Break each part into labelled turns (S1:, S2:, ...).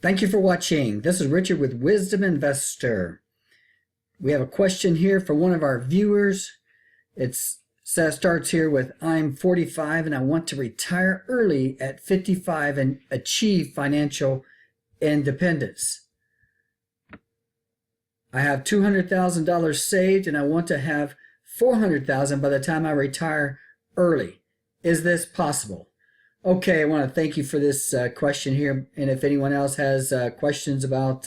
S1: Thank you for watching. This is Richard with Wisdom Investor. We have a question here from one of our viewers. It starts here with, I'm 45 and I want to retire early at 55 and achieve financial independence. I have $200,000 saved and I want to have $400,000 by the time I retire early. Is this possible? Okay, I want to thank you for this question here. And if anyone else has questions about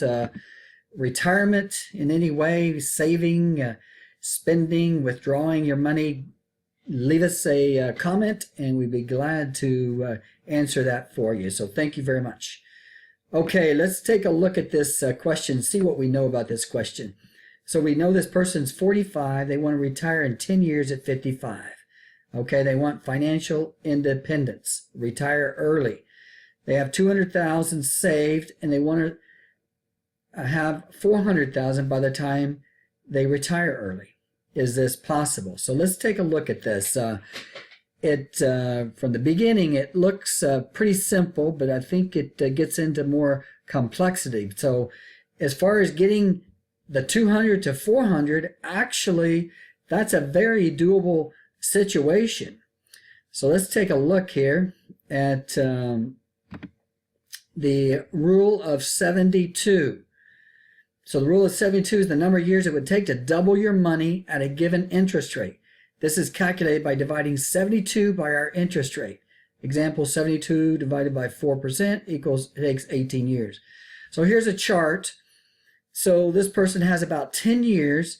S1: retirement in any way, saving, spending, withdrawing your money, leave us a comment and we'd be glad to answer that for you. So thank you very much. Okay, let's take a look at this question, see what we know about this question. So we know this person's 45. They want to retire in 10 years at 55. Okay, they want financial independence, retire early. They have $200,000 saved and they want to have $400,000 by the time they retire early. Is this possible? So let's take a look at this. From the beginning, it looks pretty simple, but I think it gets into more complexity. So as far as getting the 200 to 400, actually, that's a very doable situation. So let's take a look here at the rule of 72. So the rule of 72 is the number of years it would take to double your money at a given interest rate. This is calculated by dividing 72 by our interest rate. Example, 72 divided by 4% equals, it takes 18 years. So here's a chart. So this person has about 10 years.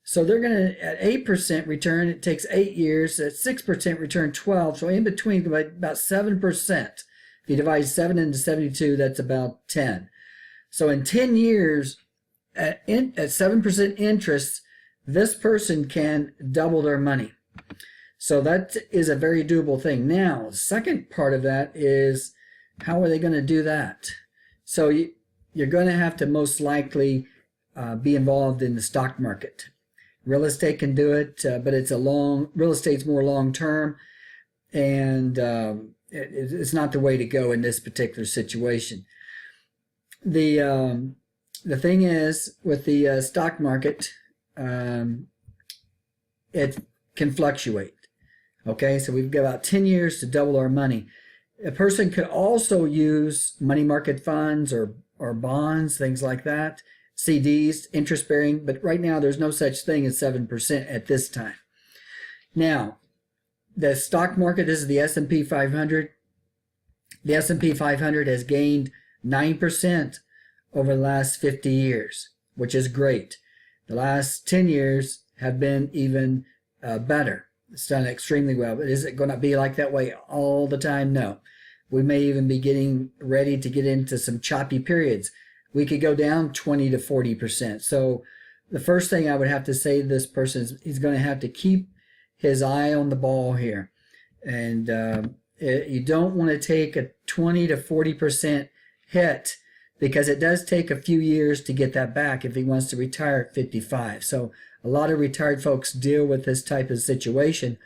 S1: So they're going to, at 8% return, it takes 8 years. At 6% return, 12. So in between, about 7%. If you divide 7 into 72, that's about 10. So in 10 years, at 7% interest, this person can double their money. So that is a very doable thing. Now, the second part of that is, how are they going to do that? So you're going to have to most likely be involved in the stock market. Real estate can do it, but real estate's more long term, and it's not the way to go in this particular situation. The thing is, with the stock market, it can fluctuate. Okay, so we've got about 10 years to double our money. A person could also use money market funds or bonds, things like that, CDs, interest bearing, but right now there's no such thing as 7% at this time. Now, the stock market, this is the S&P 500. The S&P 500 has gained 9% over the last 50 years, which is great. The last 10 years have been even better. It's done extremely well. But is it going to be like that way all the time? No. We may even be getting ready to get into some choppy periods. We could go down 20 to 40%. So the first thing I would have to say to this person is he's going to have to keep his eye on the ball here. And you don't want to take a 20 to 40% hit, because it does take a few years to get that back if he wants to retire at 55. So a lot of retired folks deal with this type of situation.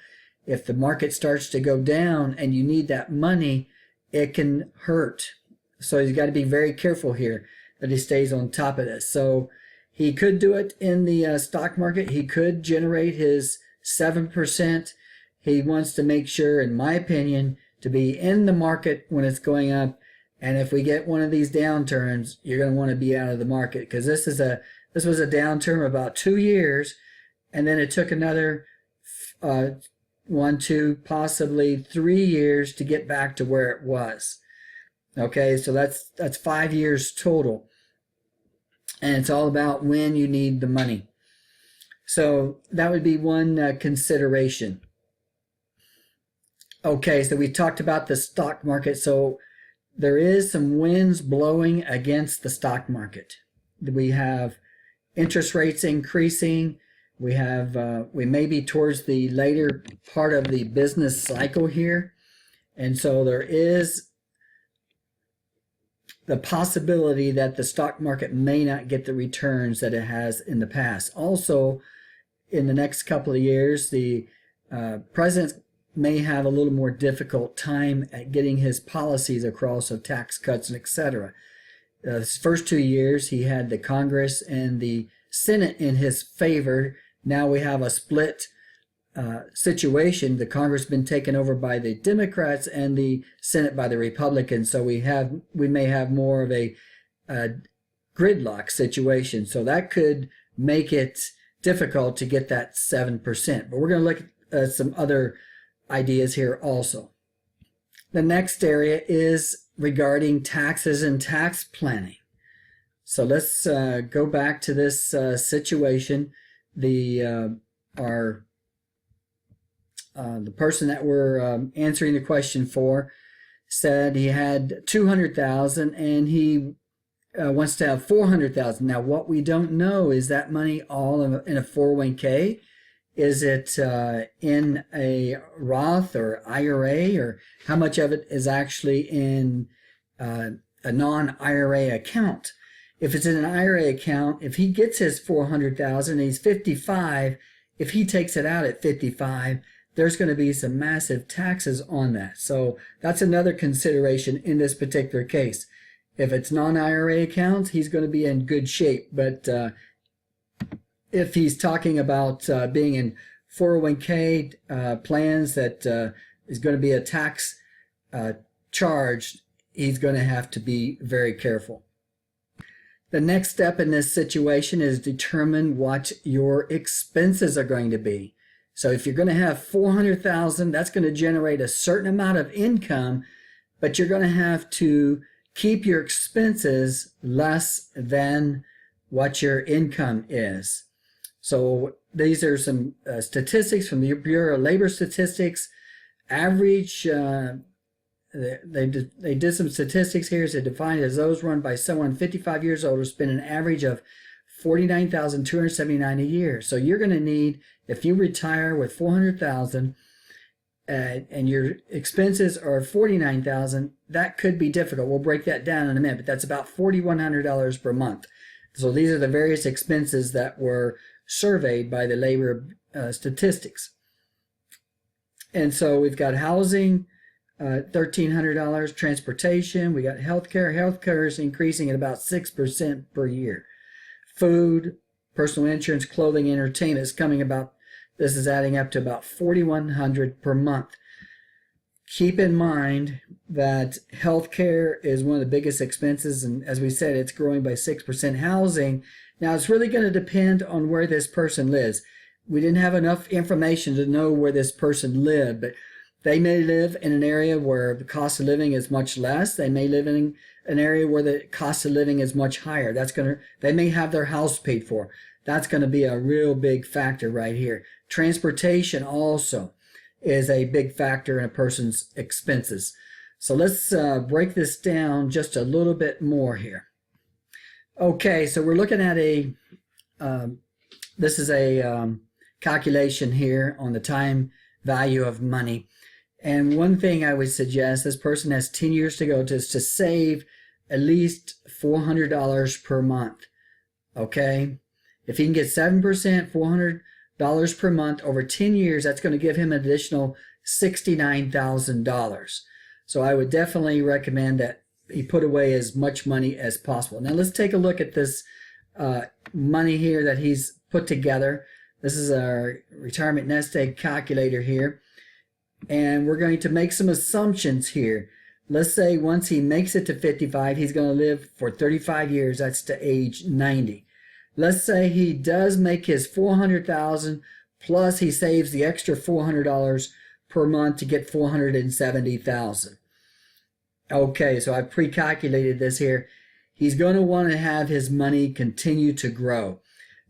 S1: If the market starts to go down and you need that money, it can hurt. So he's got to be very careful here that he stays on top of this. So he could do it in the stock market. He could generate his 7%. He wants to make sure, in my opinion, to be in the market when it's going up. And if we get one of these downturns, you're going to want to be out of the market, because this was a downturn of about 2 years, and then it took another 1, 2, possibly 3 years to get back to where it was. Okay, so that's 5 years total, and it's all about when you need the money. So that would be one consideration. Okay, so we talked about the stock market. So there is some winds blowing against the stock market. We have interest rates increasing. We may be towards the later part of the business cycle here. And so there is the possibility that the stock market may not get the returns that it has in the past. Also, in the next couple of years, the president may have a little more difficult time at getting his policies across of tax cuts and etc. His first 2 years, he had the Congress and the Senate in his favor. Now we have a split situation. The Congress has been taken over by the Democrats and the Senate by the Republicans. So we may have more of a gridlock situation. So that could make it difficult to get that 7%. But we're going to look at some other ideas here also. The next area is regarding taxes and tax planning. So let's go back to this situation. The person that we're answering the question for said he had $200,000 and he wants to have $400,000. Now, what we don't know is that money all in a 401k. Is it in a Roth or IRA, or how much of it is actually in a non-IRA account? If it's in an IRA account, if he gets his $400,000 and he's 55, if he takes it out at 55, there's going to be some massive taxes on that. So that's another consideration in this particular case. If it's non-IRA accounts, he's going to be in good shape. But if he's talking about being in 401k plans that is going to be a tax charge, he's going to have to be very careful. The next step in this situation is determine what your expenses are going to be. So if you're going to have $400,000, that's going to generate a certain amount of income, but you're going to have to keep your expenses less than what your income is. So these are some statistics from the Bureau of Labor Statistics. Average, they did some statistics here. It's defined as those run by someone 55 years old who spend an average of $49,279 a year. So you're going to need, if you retire with $400,000 and your expenses are $49,000, that could be difficult. We'll break that down in a minute, but that's about $4,100 per month. So these are the various expenses that were surveyed by the labor statistics. And so we've got housing, $1,300, transportation, we got healthcare. Healthcare is increasing at about 6% per year. Food, personal insurance, clothing, entertainment is coming about, this is adding up to about $4,100 per month. Keep in mind that healthcare is one of the biggest expenses, and as we said, it's growing by 6%. Housing, now it's really going to depend on where this person lives. We didn't have enough information to know where this person lived, but they may live in an area where the cost of living is much less. They may live in an area where the cost of living is much higher. They may have their house paid for. That's going to be a real big factor right here. Transportation also is a big factor in a person's expenses. So let's break this down just a little bit more here. Okay, so we're looking at this is a calculation here on the time value of money. And one thing I would suggest, this person has 10 years to go, is to save at least $400 per month. Okay? If he can get 7%, $400 per month over 10 years, that's going to give him an additional $69,000. So I would definitely recommend that he put away as much money as possible. Now let's take a look at this money here that he's put together. This is our retirement nest egg calculator here. And we're going to make some assumptions here. Let's say once he makes it to 55, he's going to live for 35 years. That's to age 90. Let's say he does make his $400,000 plus he saves the extra $400 per month to get $470,000. Okay, so I pre-calculated this here. He's going to want to have his money continue to grow.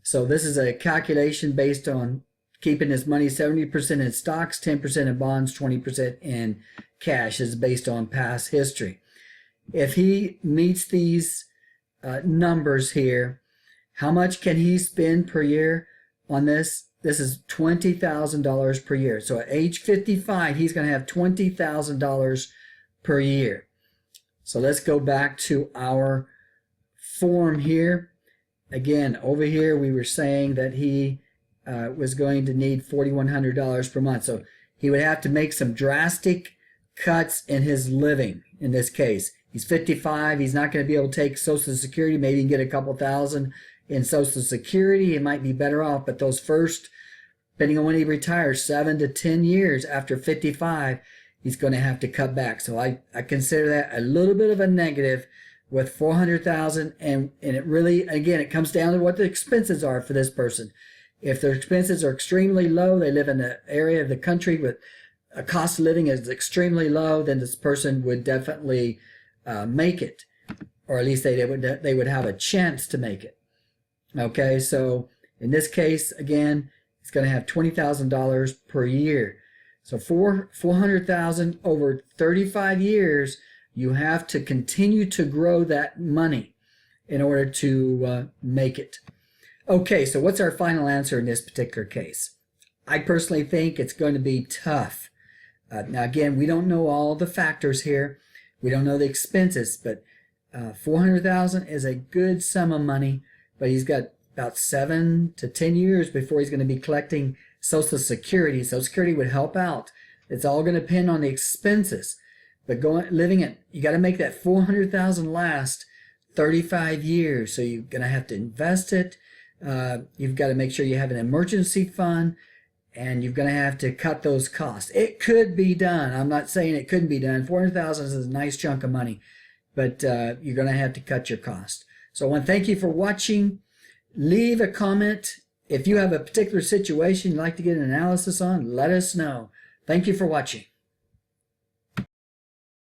S1: So this is a calculation based on keeping his money 70% in stocks, 10% in bonds, 20% in cash. This is based on past history. If he meets these numbers here, how much can he spend per year on this? This is $20,000 per year. So at age 55, he's going to have $20,000 per year. So let's go back to our form here. Again, over here we were saying that he was going to need $4,100 per month. So he would have to make some drastic cuts in his living in this case. He's 55. He's not going to be able to take Social Security. Maybe he can get a couple thousand in Social Security. He might be better off. But those first, depending on when he retires, 7 to 10 years after 55, he's going to have to cut back. So I consider that a little bit of a negative with 400,000, and it really, again, it comes down to what the expenses are for this person. If their expenses are extremely low, they live in an area of the country with a cost of living is extremely low, then this person would definitely make it, or at least they would have a chance to make it. Okay, so in this case, again, it's going to have $20,000 per year. So for 400,000 over 35 years, you have to continue to grow that money in order to make it. Okay, so what's our final answer in this particular case? I personally think it's going to be tough. Now, again, we don't know all the factors here. We don't know the expenses, but 400,000 is a good sum of money, but he's got about 7 to 10 years before he's going to be collecting Social Security. Social Security would help out. It's all going to depend on the expenses. But you got to make that 400,000 last 35 years. So you're going to have to invest it. You've got to make sure you have an emergency fund, and you're going to have to cut those costs. It could be done. I'm not saying it couldn't be done. 400,000 is a nice chunk of money, but you're going to have to cut your cost. So I want to thank you for watching. Leave a comment. If you have a particular situation you'd like to get an analysis on, let us know. Thank you for watching.